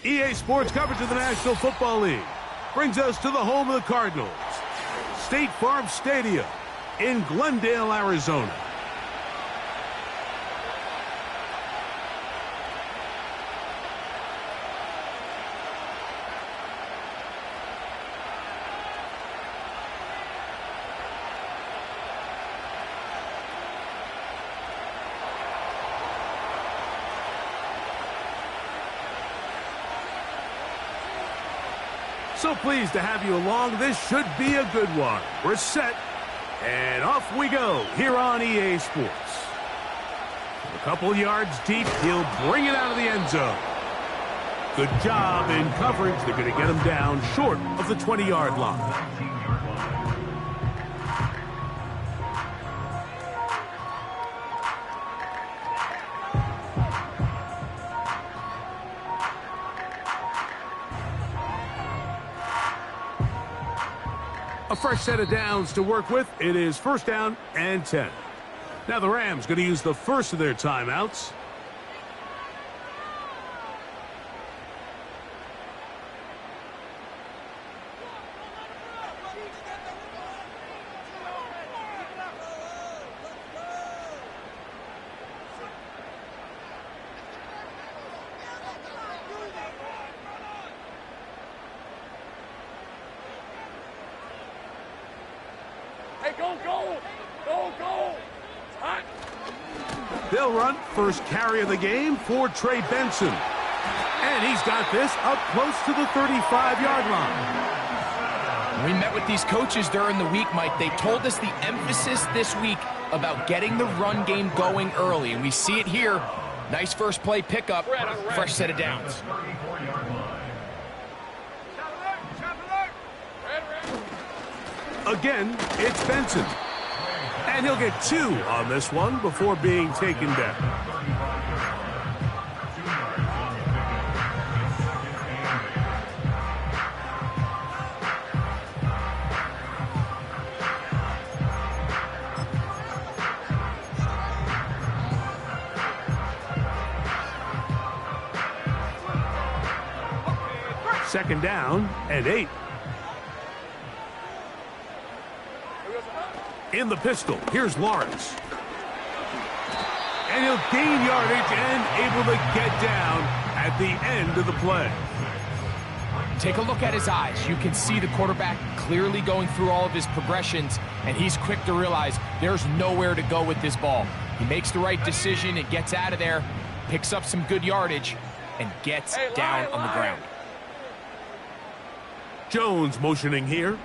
EA Sports coverage of the National Football League brings us to the home of the Cardinals, State Farm Stadium in Glendale, Arizona. So pleased to have you along. This should be a good one. We're set, and off we go here on EA Sports. A couple yards deep, he'll bring it out of the end zone. Good job in coverage. They're going to get him down short of the 20-yard line. A fresh set of downs to work with. It is first down and 10. Now the Rams going to use the first of their timeouts. They'll run first carry of the game for Trey Benson. And he's got this up close to the 35-yard line. We met with these coaches during the week, Mike. They told us the emphasis this week about getting the run game going early. And we see it here. Nice first play pickup, fresh set of downs. Again, it's Benson. And he'll get 2 on this one before being taken down. Second down and 8. In the pistol, here's Lawrence. And he'll gain yardage and able to get down at the end of the play. Take a look at his eyes. You can see the quarterback clearly going through all of his progressions, and he's quick to realize there's nowhere to go with this ball. He makes the right decision and gets out of there, picks up some good yardage, and gets down on the ground. Jones motioning here.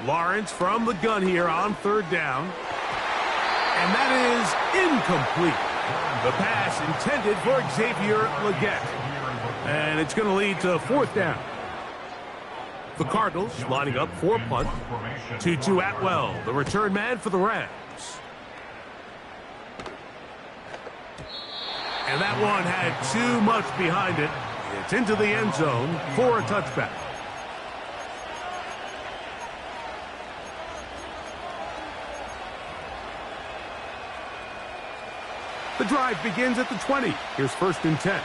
Lawrence from the gun here on third down. And that is incomplete. The pass intended for Xavier Legette. And it's going to lead to fourth down. The Cardinals lining up for punt. 2-2 Atwell, the return man for the Rams. And that one had too much behind it. It's into the end zone for a touchback. The drive begins at the 20. Here's first and 10.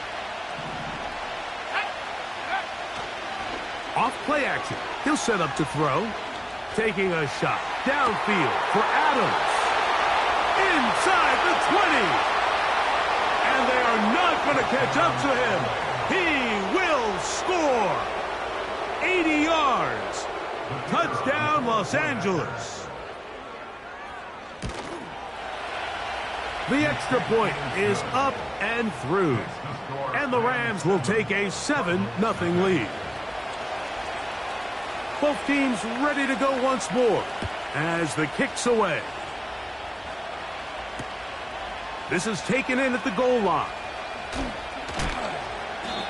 Off play action. He'll set up to throw. Taking a shot downfield for Adams. Inside the 20. And they are not going to catch up to him. He will score. 80 yards. Touchdown, Los Angeles. The extra point is up and through. And the Rams will take a 7-0 lead. Both teams ready to go once more as the kick's away. This is taken in at the goal line.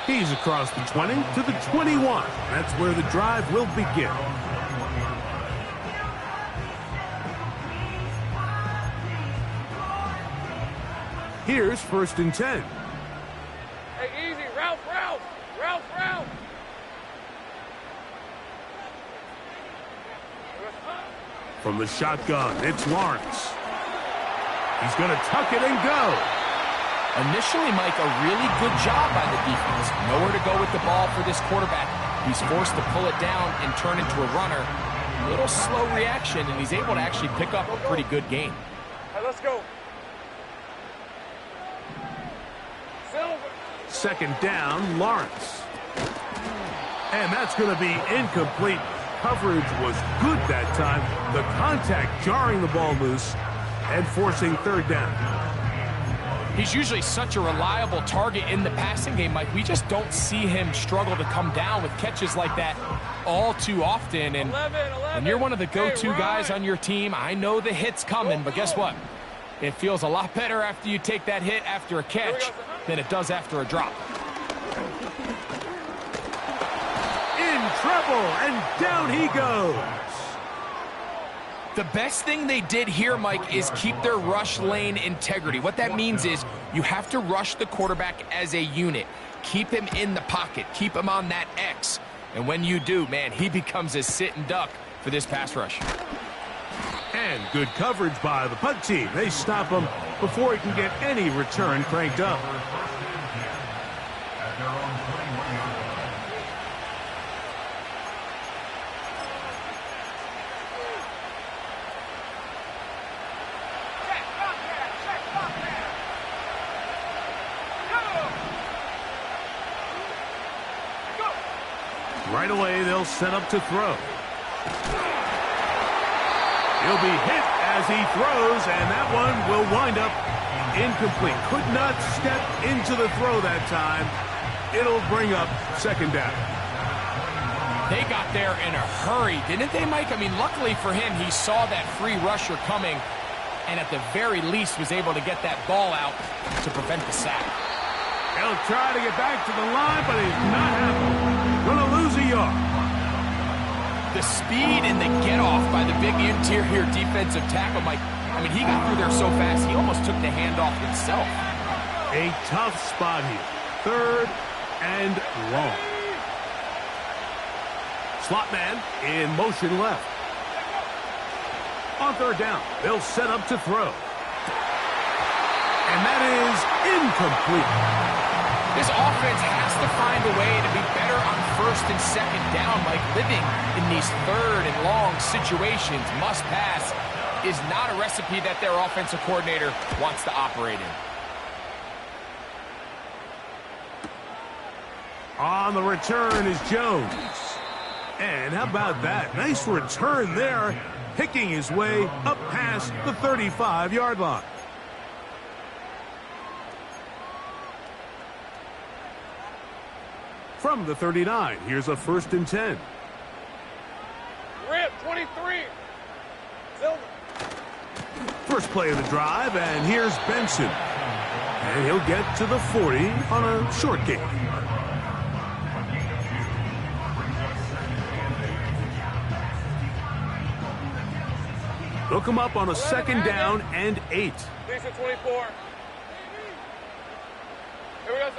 He's across the 20 to the 21. That's where the drive will begin. Here's first and 10. Hey, easy. Ralph. From the shotgun, it's Lawrence. He's going to tuck it and go. Initially, Mike, a really good job by the defense. Nowhere to go with the ball for this quarterback. He's forced to pull it down and turn into a runner. A little slow reaction, and he's able to actually pick up a pretty good gain. All right, let's go. Second down, Lawrence. And that's going to be incomplete. Coverage was good that time. The contact jarring the ball loose and forcing third down. He's usually such a reliable target in the passing game, Mike. We just don't see him struggle to come down with catches like that all too often. And when you're one of the go-to guys on your team, I know the hit's coming, but guess what? It feels a lot better after you take that hit after a catch than it does after a drop. In trouble, and down he goes. The best thing they did here, Mike, is keep their rush lane integrity. What that means is you have to rush the quarterback as a unit. Keep him in the pocket. Keep him on that X. And when you do, man, he becomes a sitting duck for this pass rush. And good coverage by the punt team. They stop him before he can get any return cranked up. Right away, they'll set up to throw. He'll be hit as he throws, and that one will wind up incomplete. Could not step into the throw that time. It'll bring up second down. They got there in a hurry, didn't they, Mike? I mean, luckily for him, he saw that free rusher coming, and at the very least was able to get that ball out to prevent the sack. He'll try to get back to the line, but he's not happening. Gonna lose a yard. The speed and the get-off by the big interior defensive tackle, Mike. I mean, he got through there so fast, he almost took the handoff himself. A tough spot here. Third and long. Slot man in motion left. On third down, they'll set up to throw. And that is incomplete. This offense has to find a way to be better on first and second down, like living in these third and long situations. Must pass is not a recipe that their offensive coordinator wants to operate in. On the return is Jones. And how about that? Nice return there, picking his way up past the 35-yard line. From the 39, here's a 1st and 10. Rip, 23. Silver. First play of the drive, and here's Benson. And he'll get to the 40 on a short gain. They'll come up on a second down and 8. Lisa, 24. Here we go.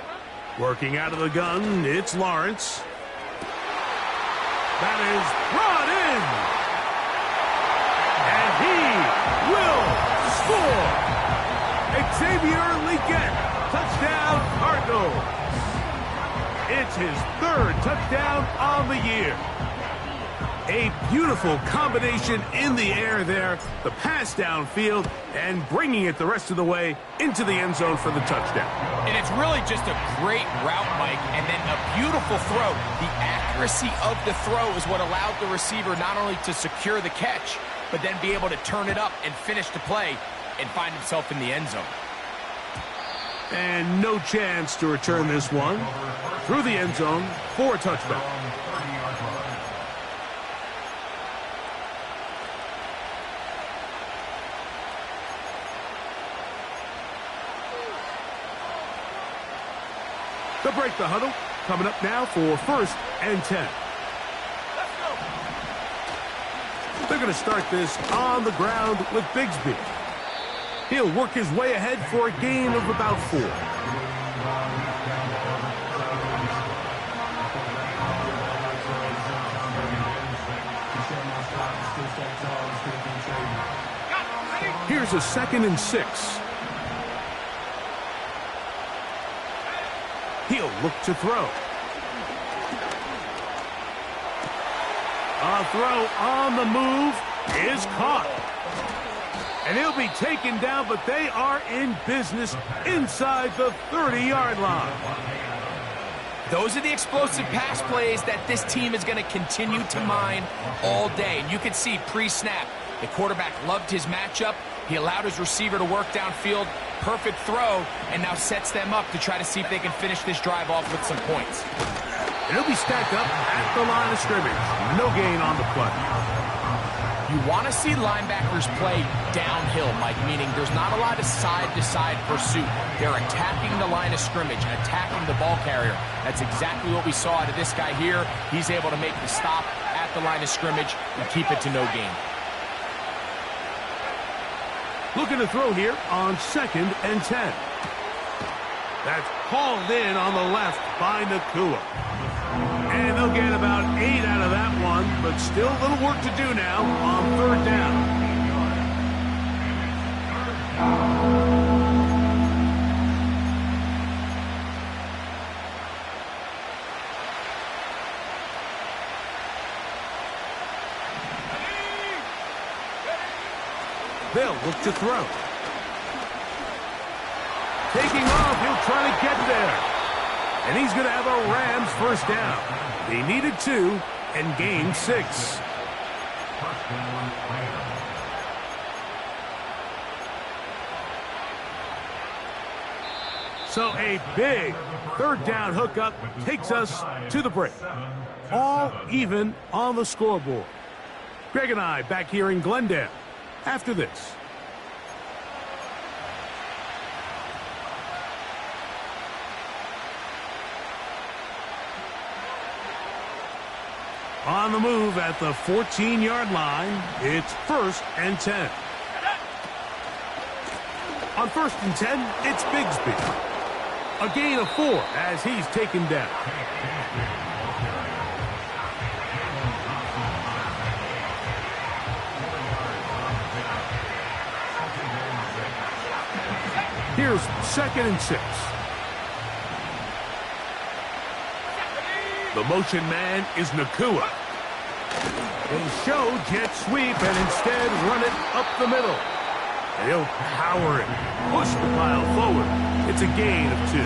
Working out of the gun, it's Lawrence. That is brought in. And he will score. Xavier Legette, touchdown Cardinals. It's his 3rd touchdown on the year. A beautiful combination in the air there, the pass downfield, and bringing it the rest of the way into the end zone for the touchdown. And it's really just a great route, Mike, and then a beautiful throw. The accuracy of the throw is what allowed the receiver not only to secure the catch, but then be able to turn it up and finish the play and find himself in the end zone. And no chance to return this one through the end zone for a touchback. They'll break the huddle. Coming up now for 1st and 10. They're going to start this on the ground with Bigsby. He'll work his way ahead for a gain of about 4. Here's a 2nd and 6. look to throw. A throw on the move is caught. And he'll be taken down, but they are in business inside the 30-yard line. Those are the explosive pass plays that this team is going to continue to mine all day. And you can see pre-snap, the quarterback loved his matchup. He allowed his receiver to work downfield. Perfect throw, and now sets them up to try to see if they can finish this drive off with some points. And he'll be stacked up at the line of scrimmage. No gain on the play. You want to see linebackers play downhill, Mike, meaning there's not a lot of side-to-side pursuit. They're attacking the line of scrimmage, attacking the ball carrier. That's exactly what we saw out of this guy here. He's able to make the stop at the line of scrimmage and keep it to no gain. Looking to throw here on 2nd and 10. That's hauled in on the left by Nakua. And they'll get about 8 out of that one, but still a little work to do now on 3rd down. They'll look to throw. Taking off, he'll try to get there. And he's going to have a Rams first down. They needed 2 and gained 6. So a big 3rd down hookup takes us to the break. All even on the scoreboard. Greg and I back here in Glendale after this. On the move at the 14-yard line, it's 1st and 10. On 1st and 10, it's Bigsby. A gain of 4 as he's taken down. Here's 2nd and 6. The motion man is Nakua. They show jet sweep and instead run it up the middle. And he'll power it, push the pile forward. It's a gain of 2.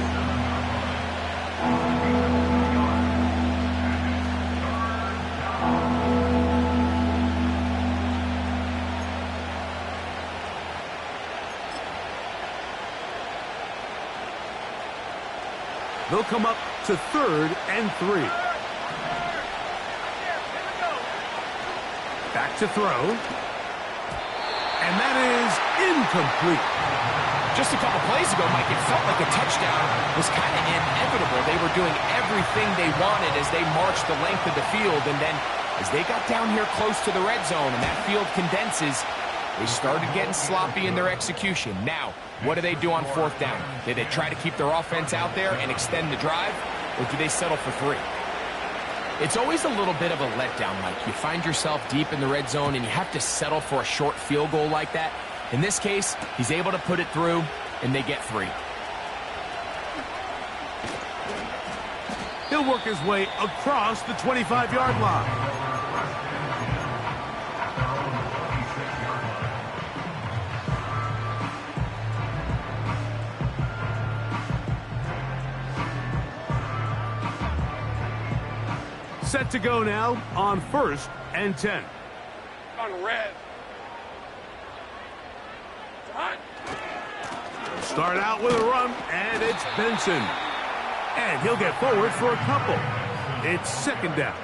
They'll come up to 3rd and 3. Back to throw. And that is incomplete. Just a couple plays ago, Mike, it felt like a touchdown was kind of inevitable. They were doing everything they wanted as they marched the length of the field. And then as they got down here close to the red zone and that field condenses, they started getting sloppy in their execution. Now, what do they do on 4th down? Do they try to keep their offense out there and extend the drive, or do they settle for 3? It's always a little bit of a letdown, Mike. You find yourself deep in the red zone, and you have to settle for a short field goal like that. In this case, he's able to put it through, and they get 3. He'll work his way across the 25-yard line. Set to go now on 1st and 10. On red. Start out with a run, and it's Benson. And he'll get forward for a couple. It's 2nd down.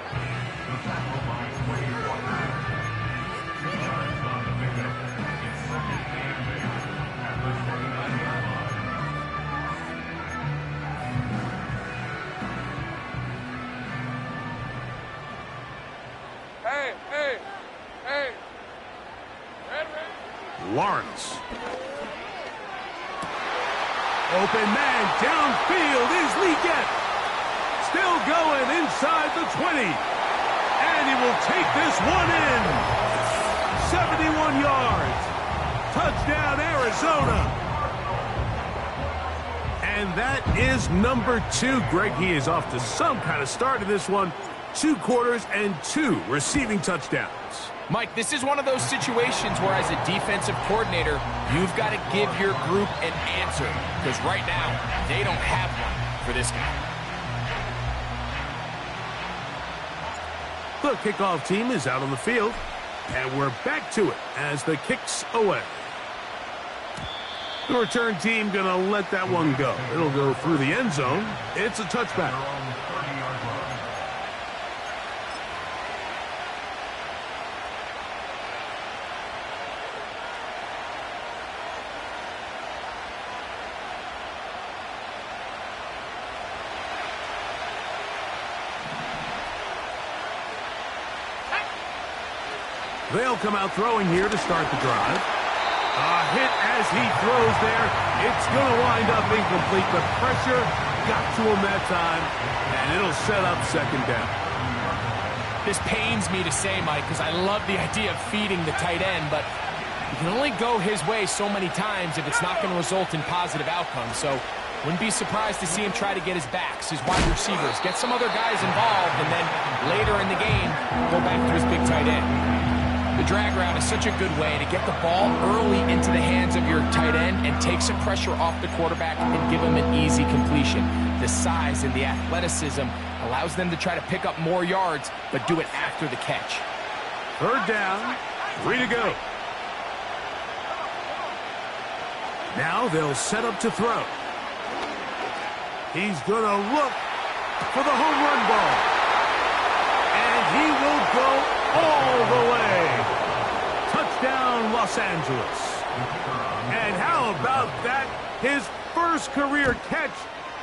Hey. Red. Lawrence. Open man downfield is Leggett. Still going inside the 20. And he will take this one in. 71 yards. Touchdown, Arizona. And And that is number 2. Greg, he is off to some kind of start in this one. 2 quarters and 2 receiving touchdowns. Mike, this is one of those situations where as a defensive coordinator, you've got to give your group an answer. Because right now, they don't have one for this guy. The kickoff team is out on the field. And we're back to it as the kick's away. The return team going to let that one go. It'll go through the end zone. It's a touchback. They'll come out throwing here to start the drive. A hit as he throws there. It's going to wind up incomplete. The pressure got to him that time, and it'll set up second down. This pains me to say, Mike, because I love the idea of feeding the tight end, but you can only go his way so many times if it's not going to result in positive outcomes. So wouldn't be surprised to see him try to get his backs, his wide receivers, get some other guys involved, and then later in the game, go back to his big tight end. The drag route is such a good way to get the ball early into the hands of your tight end and take some pressure off the quarterback and give him an easy completion. The size and the athleticism allows them to try to pick up more yards, but do it after the catch. Third down, 3 to go. Now they'll set up to throw. He's going to look for the home run ball. And he will go all the way. Touchdown, Los Angeles. And how about that? His first career catch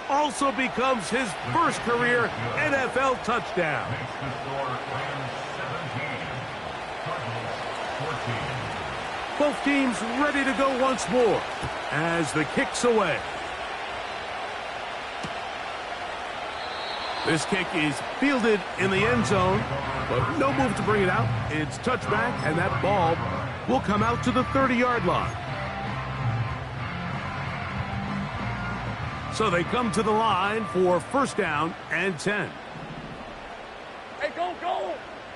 also becomes his first career NFL touchdown. Both teams ready to go once more as the kick's away. This kick is fielded in the end zone, but no move to bring it out. It's touchback, and that ball will come out to the 30-yard line. So they come to the line for first down and 10. Hey, go, go!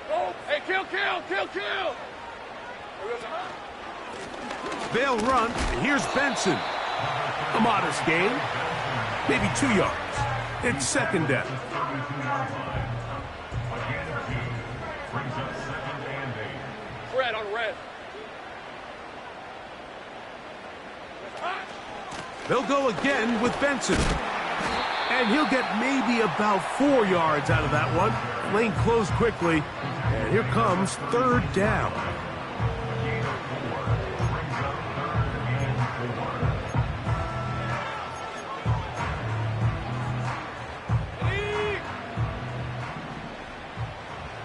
Go! Hey, kill! They'll run. Here's Benson. A modest gain. Maybe 2 yards. It's second down. Red on red. They'll go again with Benson. And he'll get maybe about 4 yards out of that one. Lane closed quickly. And here comes third down.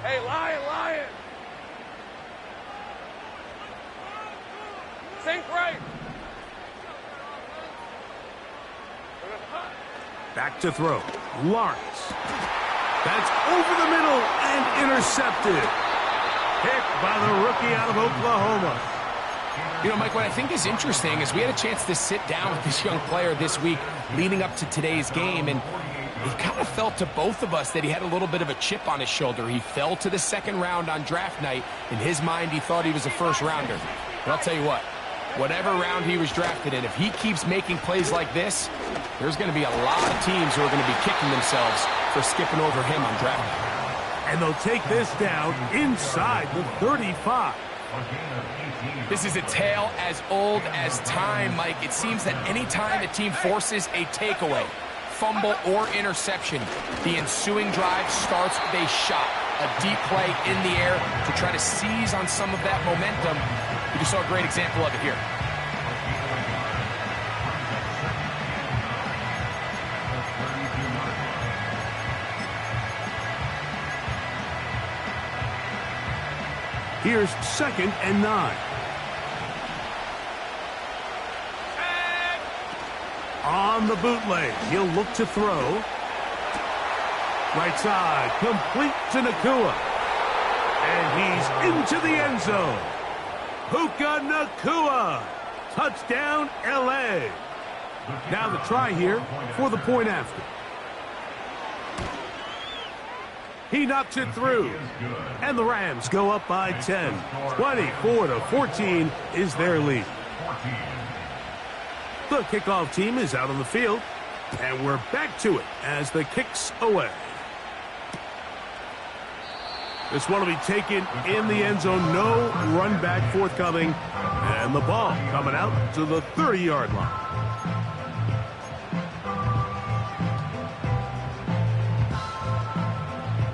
Hey, Lion! Think right! Back to throw. Lawrence. That's over the middle and intercepted. Picked by the rookie out of Oklahoma. You know, Mike, what I think is interesting is we had a chance to sit down with this young player this week leading up to today's game, and it kind of felt to both of us that he had a little bit of a chip on his shoulder. He fell to the second round on draft night. In his mind, he thought he was a first rounder. But I'll tell you what, whatever round he was drafted in, if he keeps making plays like this, there's going to be a lot of teams who are going to be kicking themselves for skipping over him on draft night. And they'll take this down inside the 35. This is a tale as old as time, Mike. It seems that any time a team forces a takeaway, fumble, or interception, the ensuing drive starts with a shot, a deep play in the air to try to seize on some of that momentum. We just saw a great example of it here. Here's second and 9. On the bootleg, he'll look to throw. Right side, complete to Nakua. And he's into the end zone. Puka Nakua. Touchdown, L.A. Now the try here for the point after. He knocks it through. And the Rams go up by 10. 24-14 is their lead. The kickoff team is out on the field. And we're back to it as the kick's away. This one will be taken in the end zone. No run back forthcoming. And the ball coming out to the 30-yard line.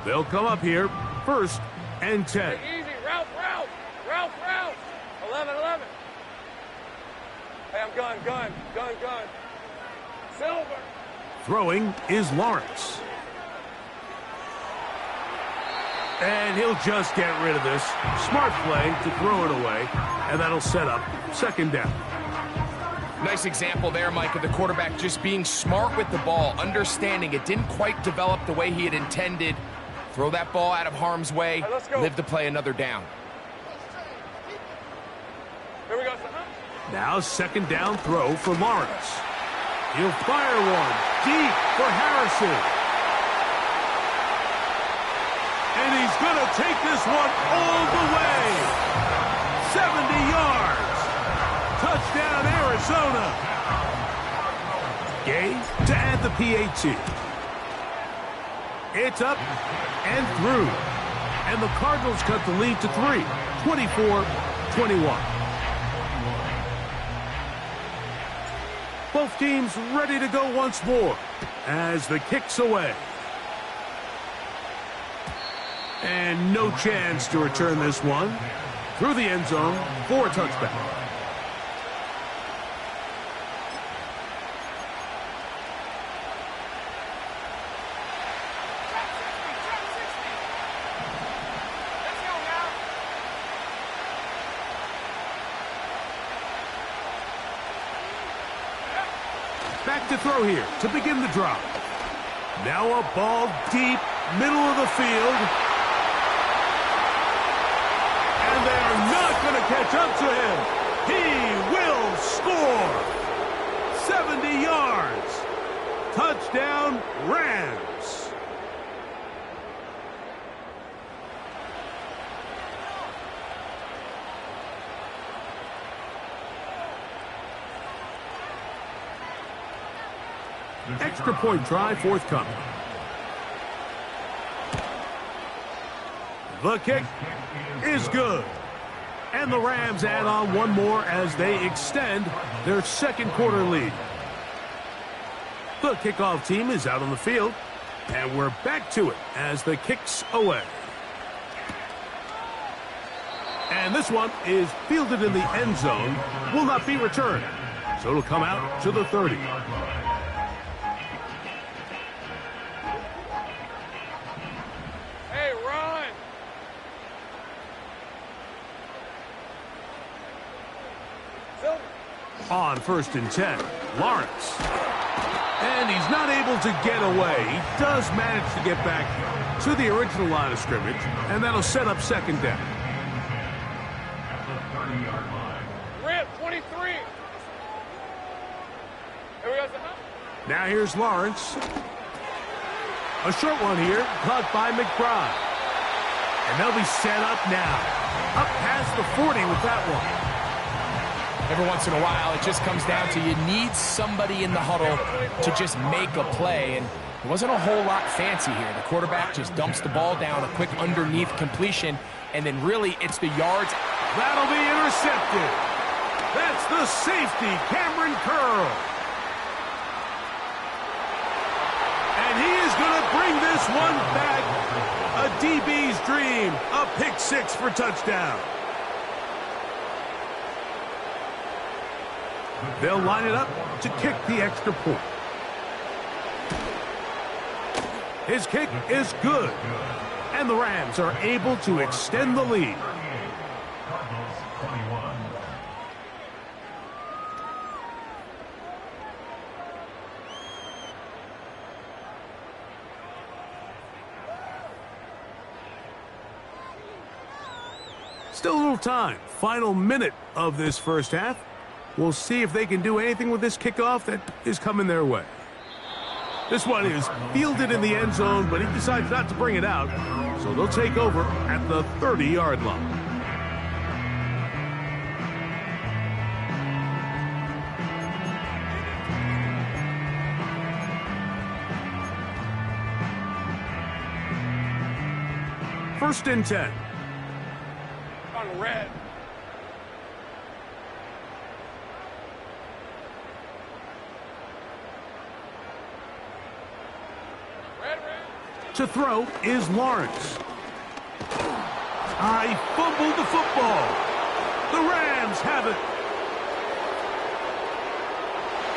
They'll come up here, 1st and 10. Easy, route. 11. Hey, I'm gun. Silver. Throwing is Lawrence. And he'll just get rid of this. Smart play to throw it away, and that'll set up 2nd down. Nice example there, Mike, of the quarterback just being smart with the ball, understanding it didn't quite develop the way he had intended. Throw that ball out of harm's way, right, live to play another down. Here we go. Now 2nd down throw for Lawrence. He'll fire one deep for Harrison. And he's going to take this one all the way. 70 yards. Touchdown, Arizona. Gay to add the PAT. It's up and through. And the Cardinals cut the lead to 3. 24-21. Both teams ready to go once more as the kick's away. And no chance to return this one through the end zone for a touchback. Back to throw here to begin the drive. Now a ball deep, middle of the field. And they are not going to catch up to him. He will score. 70 yards. Touchdown, Rams. Extra point try forthcoming. The kick is good. And the Rams add on one more as they extend their 2nd quarter lead. The kickoff team is out on the field. And we're back to it as the kick's away. And this one is fielded in the end zone. Will not be returned. So it'll come out to the 30. On 1st and 10, Lawrence. And he's not able to get away. He does manage to get back to the original line of scrimmage, and that'll set up 2nd down. Rip, 23. Here we go. Now here's Lawrence. A short one here, caught by McBride. And they'll be set up now. Up past the 40 with that one. Every once in a while, it just comes down to you need somebody in the huddle to just make a play. And it wasn't a whole lot fancy here. The quarterback just dumps the ball down, a quick underneath completion, and then really it's the yards. That'll be intercepted. That's the safety, Cameron Curl. And he is going to bring this one back. A DB's dream. A pick 6 for touchdown. They'll line it up to kick the extra point. His kick is good. And the Rams are able to extend the lead. Still a little time. Final minute of this first half. We'll see if they can do anything with this kickoff that is coming their way. This one is fielded in the end zone, but he decides not to bring it out. So they'll take over at the 30-yard line. First and 10. On red. To throw is Lawrence. I fumbled the football. The Rams have it.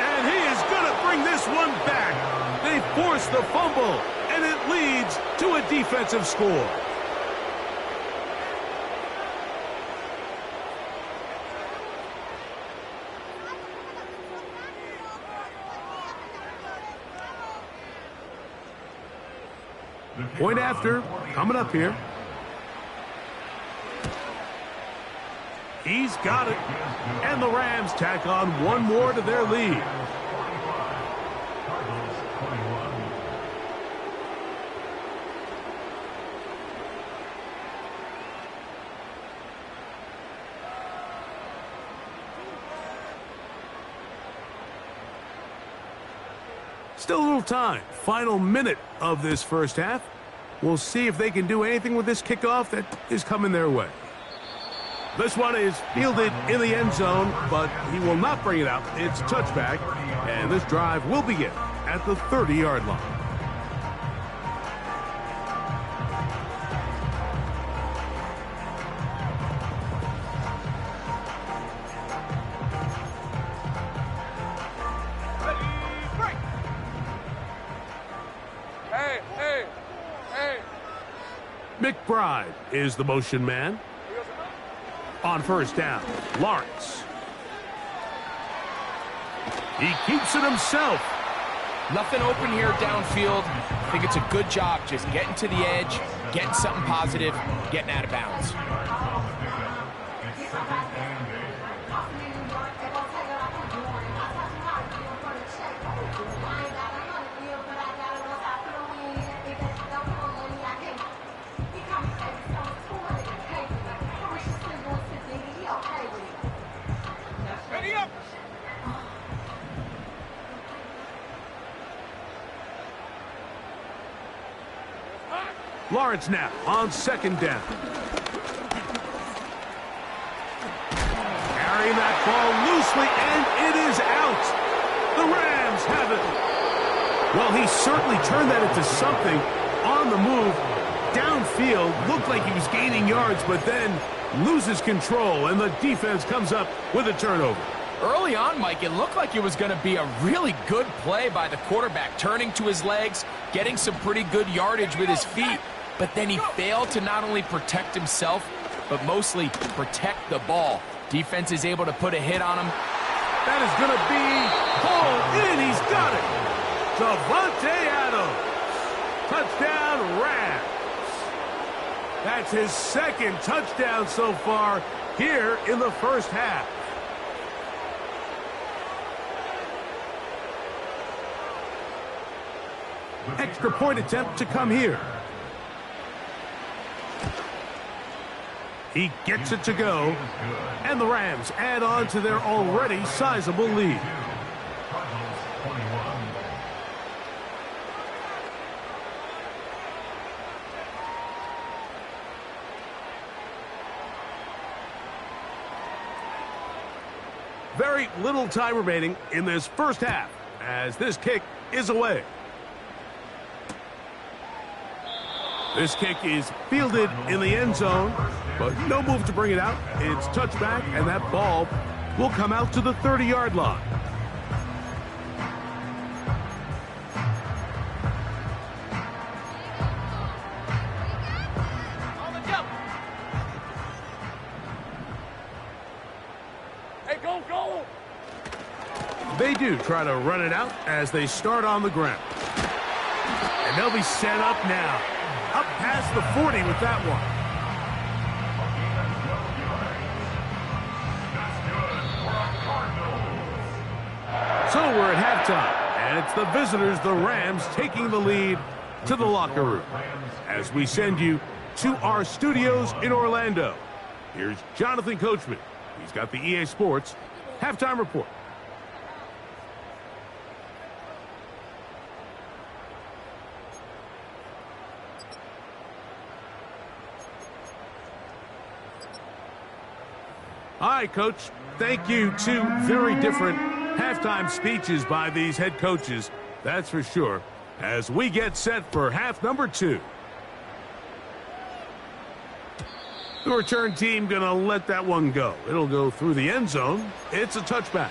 And he is going to bring this one back. They force the fumble, and it leads to a defensive score. Point after, coming up here. He's got it. And the Rams tack on one more to their lead. Still a little time. Final minute of this first half. We'll see if they can do anything with this kickoff that is coming their way. This one is fielded in the end zone, but he will not bring it out. It's touchback, and this drive will begin at the 30-yard line. McBride is the motion man. On first down, Lawrence. He keeps it himself. Nothing open here downfield. I think it's a good job just getting to the edge, getting something positive, getting out of bounds. Lawrence now on second down. Carrying that ball loosely, and it is out. The Rams have it. Well, he certainly turned that into something on the move. Downfield, looked like he was gaining yards, but then loses control, and the defense comes up with a turnover. Early on, Mike, it looked like it was going to be a really good play by the quarterback, turning to his legs, getting some pretty good yardage with his feet. But then he failed to not only protect himself, but mostly protect the ball. Defense is able to put a hit on him. That is going to be hauled in. He's got it. Davante Adams. Touchdown, Rams. That's his second touchdown so far here in the first half. Extra point attempt to come here. He gets it to go, and the Rams add on to their already sizable lead. Very little time remaining in this first half as this kick is away. This kick is fielded in the end zone, but no move to bring it out. It's touchback, and that ball will come out to the 30-yard line. Hey, go! They do try to run it out as they start on the ground. And they'll be set up now. Up past the 40 with that one. So we're at halftime, and it's the visitors, the Rams, taking the lead to the locker room as we send you to our studios in Orlando. Here's Jonathan Coachman. He's got the EA Sports halftime report. All right, Coach. Thank you. Two very different halftime speeches by these head coaches, that's for sure, as we get set for half number 2. The return team going to let that one go. It'll go through the end zone. It's a touchback.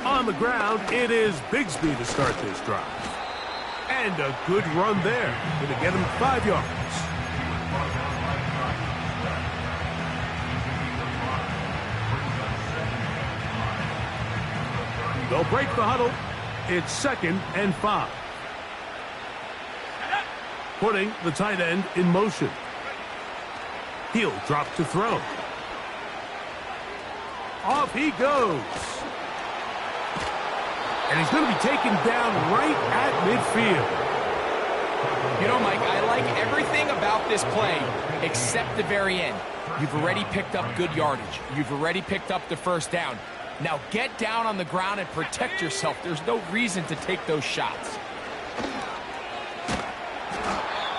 On the ground, it is Bigsby to start this drive. And a good run there. Going to get him 5 yards. They'll break the huddle. It's 2nd and 5. Putting the tight end in motion. He'll drop to throw. Off he goes. And he's going to be taken down right at midfield. You know, Mike, I like everything about this play except the very end. You've already picked up good yardage. You've already picked up the first down. Now get down on the ground and protect yourself. There's no reason to take those shots.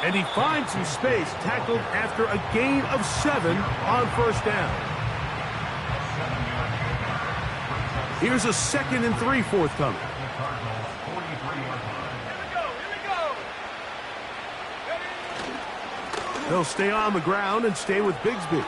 And he finds some space, tackled after a gain of 7 on first down. Here's a 2nd and 3 forthcoming. They'll stay on the ground and stay with Bigsby.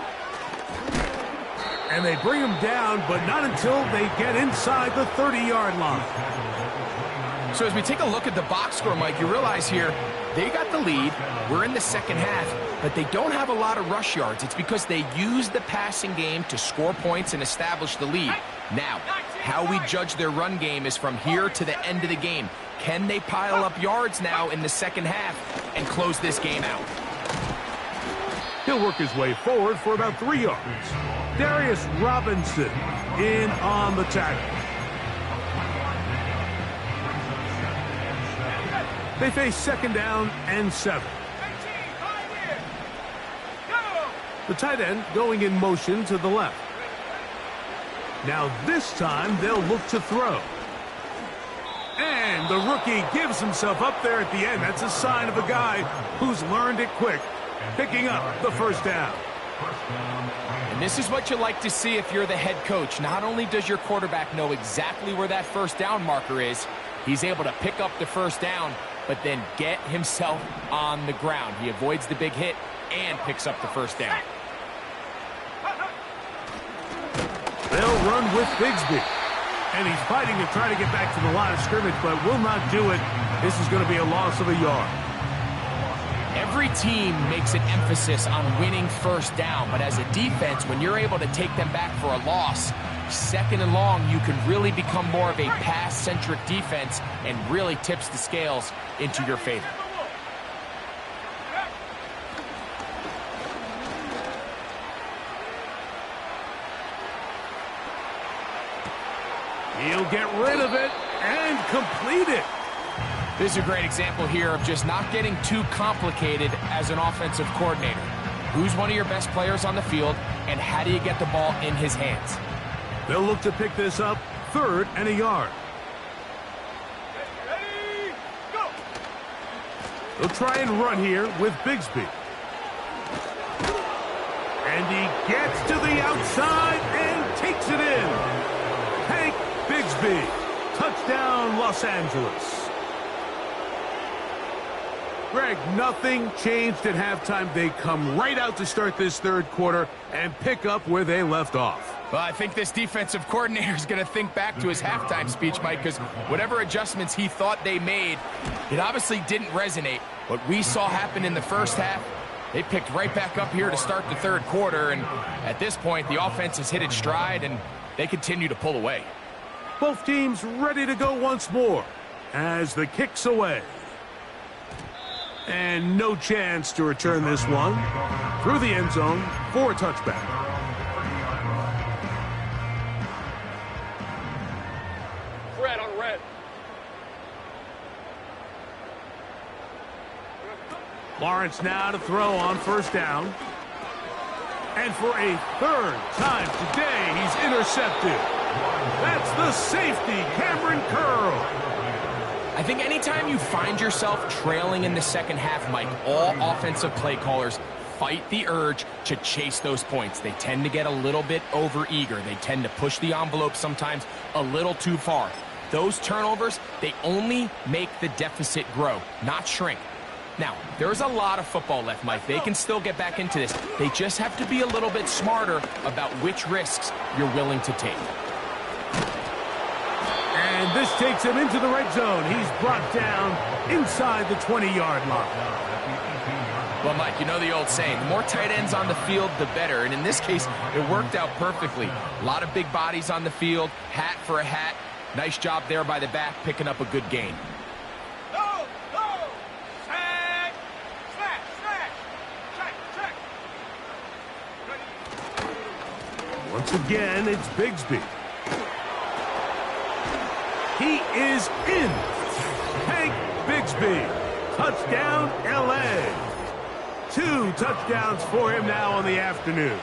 And they bring him down, but not until they get inside the 30-yard line. So as we take a look at the box score, Mike, you realize here they got the lead. We're in the second half, but they don't have a lot of rush yards. It's because they use the passing game to score points and establish the lead. Now, how we judge their run game is from here to the end of the game. Can they pile up yards now in the second half and close this game out? He'll work his way forward for about 3 yards. Darius Robinson in on the tackle. They face 2nd down and 7. The tight end going in motion to the left. Now this time they'll look to throw. And the rookie gives himself up there at the end. That's a sign of a guy who's learned it quick, picking up the first down. And this is what you like to see if you're the head coach. Not only does your quarterback know exactly where that first down marker is, he's able to pick up the first down, but then get himself on the ground. He avoids the big hit and picks up the first down. They'll run with Bigsby. And he's fighting to try to get back to the line of scrimmage, but will not do it. This is going to be a loss of a yard. Every team makes an emphasis on winning first down, but as a defense, when you're able to take them back for a loss, 2nd and long, you can really become more of a pass-centric defense and really tips the scales into your favor. He'll get rid of it and complete it. This is a great example here of just not getting too complicated as an offensive coordinator. Who's one of your best players on the field, and how do you get the ball in his hands? They'll look to pick this up, 3rd and a yard. Ready, go! They'll try and run here with Bigsby. And he gets to the outside and takes it in. Hank Bigsby, touchdown Los Angeles. Greg, nothing changed at halftime. They come right out to start this 3rd quarter and pick up where they left off. Well, I think this defensive coordinator is going to think back to his halftime speech, Mike, because whatever adjustments he thought they made, it obviously didn't resonate. What we saw happen in the first half, They picked right back up here to start the third quarter, and at this point, the offense has hit its stride, and they continue to pull away. Both teams ready to go once more as the kick's away. And no chance to return this one through the end zone for a touchback. Red on red. Lawrence now to throw on first down. And for a third time today, he's intercepted. That's the safety, Cameron Curl. I think anytime you find yourself trailing in the second half, Mike, all offensive play callers fight the urge to chase those points. They tend to get a little bit overeager. They tend to push the envelope sometimes a little too far. Those turnovers, they only make the deficit grow, not shrink. Now, there's a lot of football left, Mike. They can still get back into this. They just have to be a little bit smarter about which risks you're willing to take. And this takes him into the red zone. He's brought down inside the 20-yard line. Well, Mike, you know the old saying, the more tight ends on the field, the better. And in this case, it worked out perfectly. A lot of big bodies on the field, hat for a hat. Nice job there by the back, picking up a good gain. Go! Go! Sack! Sack! Sack! Sack! Sack! Once again, it's Bigsby. He is in. Hank Bigsby. Touchdown, L.A. 2 touchdowns for him now on the afternoon.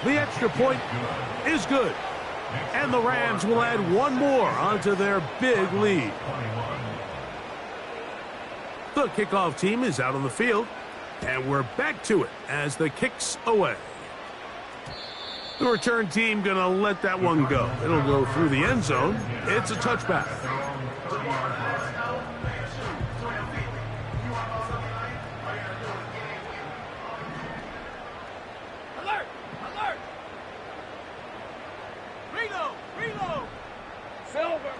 The extra point is good. And the Rams will add one more onto their big lead. The kickoff team is out on the field. And we're back to it as the kick's away. The return team going to let that one go. It'll go through the end zone. It's a touchback. Alert! Alert! Reload! Reload! Silver!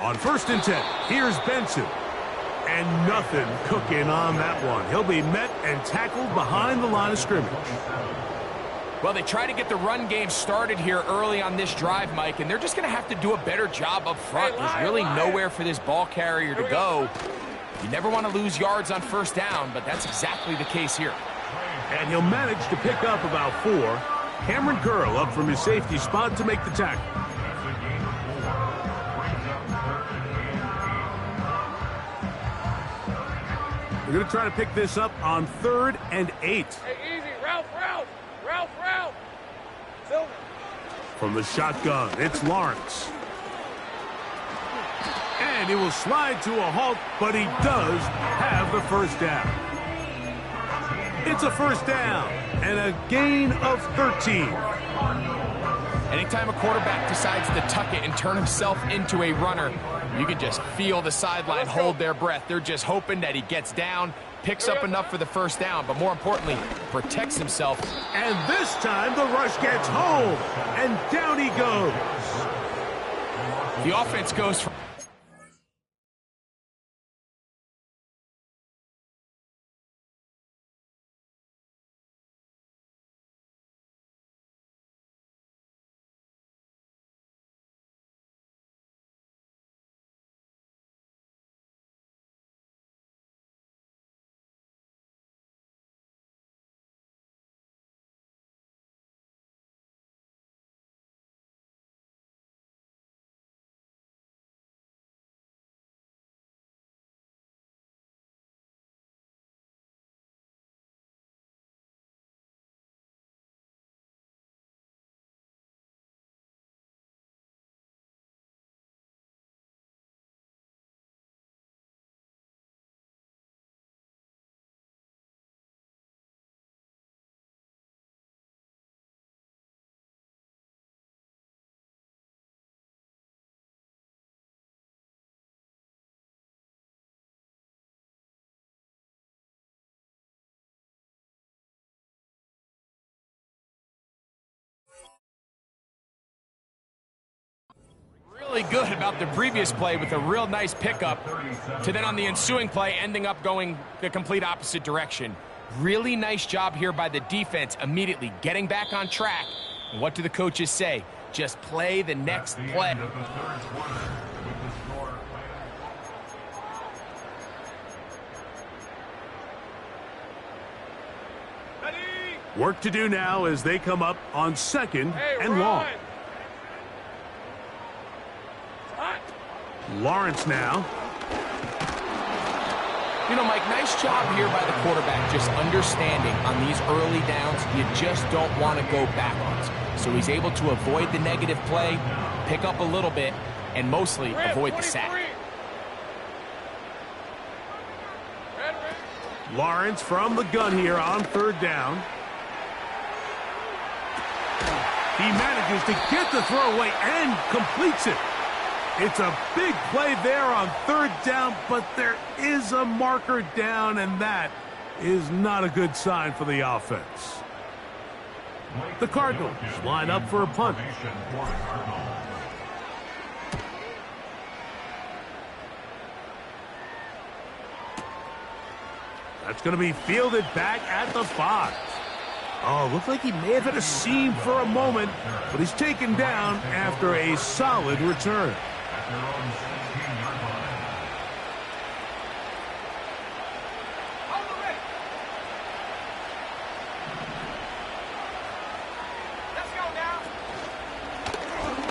On 1st and 10, here's Benson. And nothing cooking on that one. He'll be met and tackled behind the line of scrimmage. Well, they try to get the run game started here early on this drive, Mike, and they're just going to have to do a better job up front. There's really nowhere for this ball carrier to go. You never want to lose yards on first down, but that's exactly the case here. And he'll manage to pick up about 4. Cameron Curl up from his safety spot to make the tackle. We're going to try to pick this up on 3rd and 8. Hey, easy! Ralph! Ralph! Ralph! Ralph! Silver! From the shotgun, it's Lawrence. And he will slide to a halt, but he does have the first down. It's a first down and a gain of 13. Anytime a quarterback decides to tuck it and turn himself into a runner, you can just feel the sideline hold their breath. They're just hoping that he gets down, picks up enough for the first down, but more importantly, protects himself. And this time the rush gets home, and down he goes. The offense goes from Really good about the previous play with a real nice pickup to then on the ensuing play ending up going the complete opposite direction. Really nice job here by the defense immediately getting back on track. And what do the coaches say? Just play the next play. Work to do now as they come up on 2nd and long. Lawrence now. You know, Mike, nice job here by the quarterback, just understanding on these early downs, you just don't want to go backwards. So he's able to avoid the negative play, pick up a little bit, and mostly avoid the sack. Lawrence from the gun here on 3rd down. He manages to get the throw away and completes it. It's a big play there on 3rd down, but there is a marker down, and that is not a good sign for the offense. The Cardinals line up for a punt. That's going to be fielded back at the 5. Oh, looked like he may have hit a seam for a moment, but he's taken down after a solid return.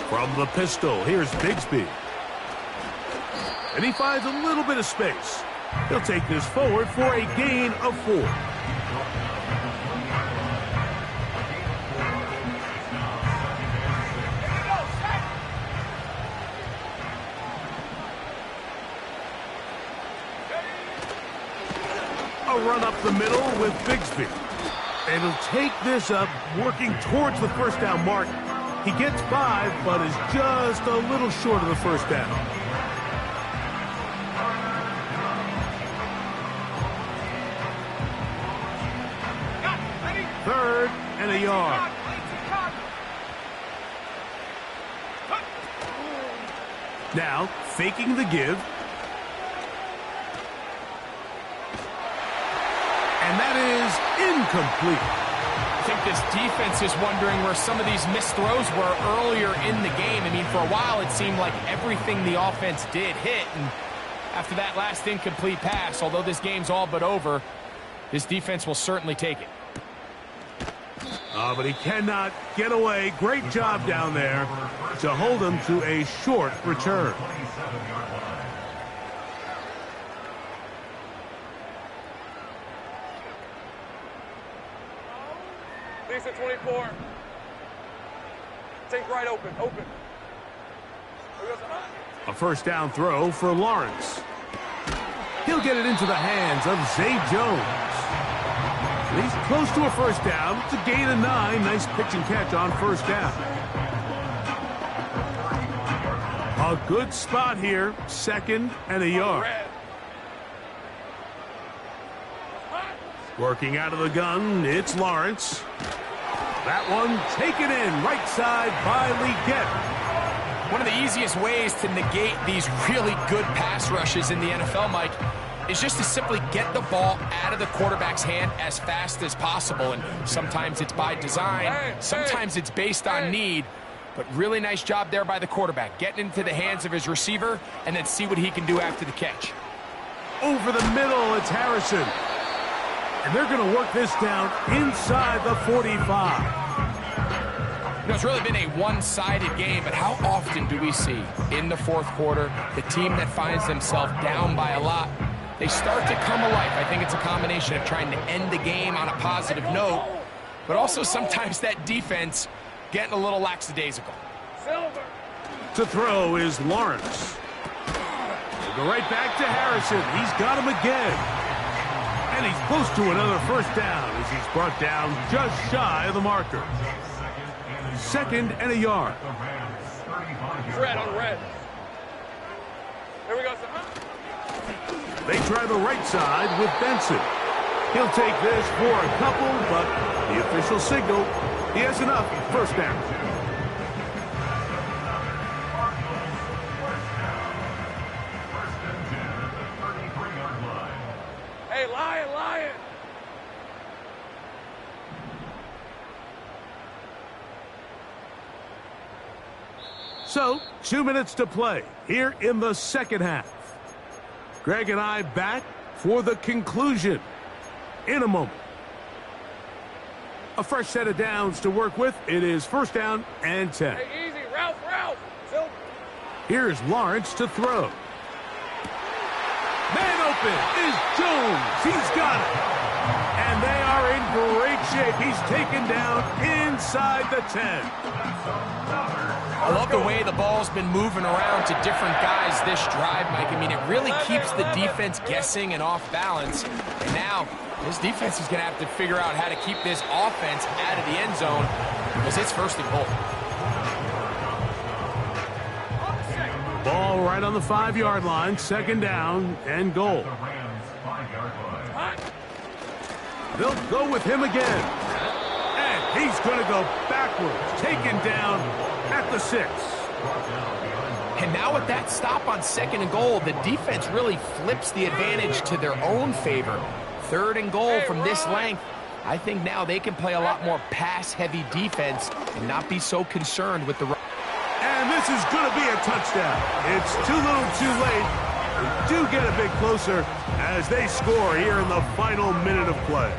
From the pistol, here's Bigsby. And he finds a little bit of space. He'll take this forward for a gain of 4. A run up the middle with Bigsby. And he'll take this up, working towards the 1st down mark. He gets 5, but is just a little short of the 1st down. Third and a yard. Now, faking the give. And that is incomplete. I think this defense is wondering where some of these missed throws were earlier in the game. I mean, for a while, it seemed like everything the offense did hit. And after that last incomplete pass, although this game's all but over, this defense will certainly take it. But he cannot get away. Great job down there to hold him to a short return. Leads at 24. Take right open. A 1st down throw for Lawrence. He'll get it into the hands of Zay Jones. He's close to a 1st down. It's a gain of 9. Nice pitch and catch on 1st down. A good spot here. 2nd and a yard. Working out of the gun, it's Lawrence. That one taken in right side by Legette. One of the easiest ways to negate these really good pass rushes in the NFL, Mike, is just to simply get the ball out of the quarterback's hand as fast as possible. And sometimes it's by design, sometimes it's based on need. But really nice job there by the quarterback, getting into the hands of his receiver and then see what he can do after the catch. Over the middle, it's Harrison. And they're going to work this down inside the 45. You know, it's really been a one-sided game, but how often do we see in the 4th quarter the team that finds themselves down by a lot, they start to come alive? I think it's a combination of trying to end the game on a positive note, but also sometimes that defense getting a little lackadaisical. To throw is Lawrence. We'll go right back to Harrison. He's got him again. And he's close to another 1st down as he's brought down just shy of the marker. 2nd and a yard. Red on red. Here we go, sir. They try the right side with Benson. He'll take this for a couple, but the official signal, he has enough. 1st down. So, 2 minutes to play here in the second half. Greg and I back for the conclusion in a moment. A fresh set of downs to work with. It is first down and 10. Hey, easy. Ralph. Here's Lawrence to throw. Man open is Jones. He's got it. And they are in great shape. He's taken down inside the 10. I love the way the ball's been moving around to different guys this drive, Mike. I mean, it really keeps the defense guessing and off balance. And now, this defense is going to have to figure out how to keep this offense out of the end zone because it's first and goal. Ball right on the 5-yard line, second down and goal. They'll go with him again. And he's going to go backwards, taken down at the 6. And now with that stop on second and goal, the defense really flips the advantage to their own favor. Third and goal from this length. I think now they can play a lot more pass-heavy defense and not be so concerned with the run. And this is going to be a touchdown. It's too little too late. They do get a bit closer as they score here in the final minute of play.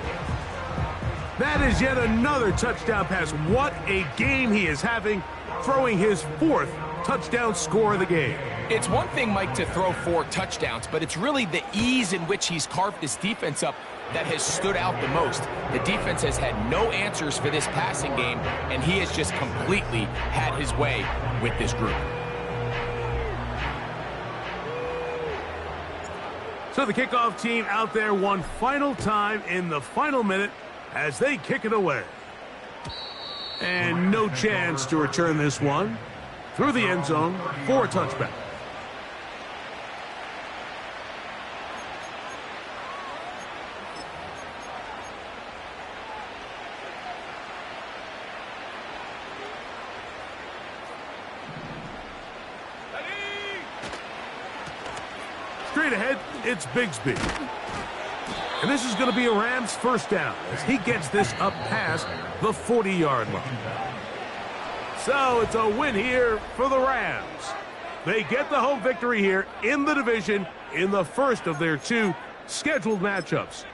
That is yet another touchdown pass. What a game he is having, throwing his 4th touchdown score of the game. It's one thing, Mike, to throw 4 touchdowns, but it's really the ease in which he's carved this defense up that has stood out the most. The defense has had no answers for this passing game, and he has just completely had his way with this group. So the kickoff team out there one final time in the final minute as they kick it away. And no chance to return this one through the end zone for a touchback. Straight ahead, it's Bigsby. And this is going to be a Rams first down as he gets this up past the 40-yard line. So it's a win here for the Rams. They get the home victory here in the division in the first of their 2 scheduled matchups.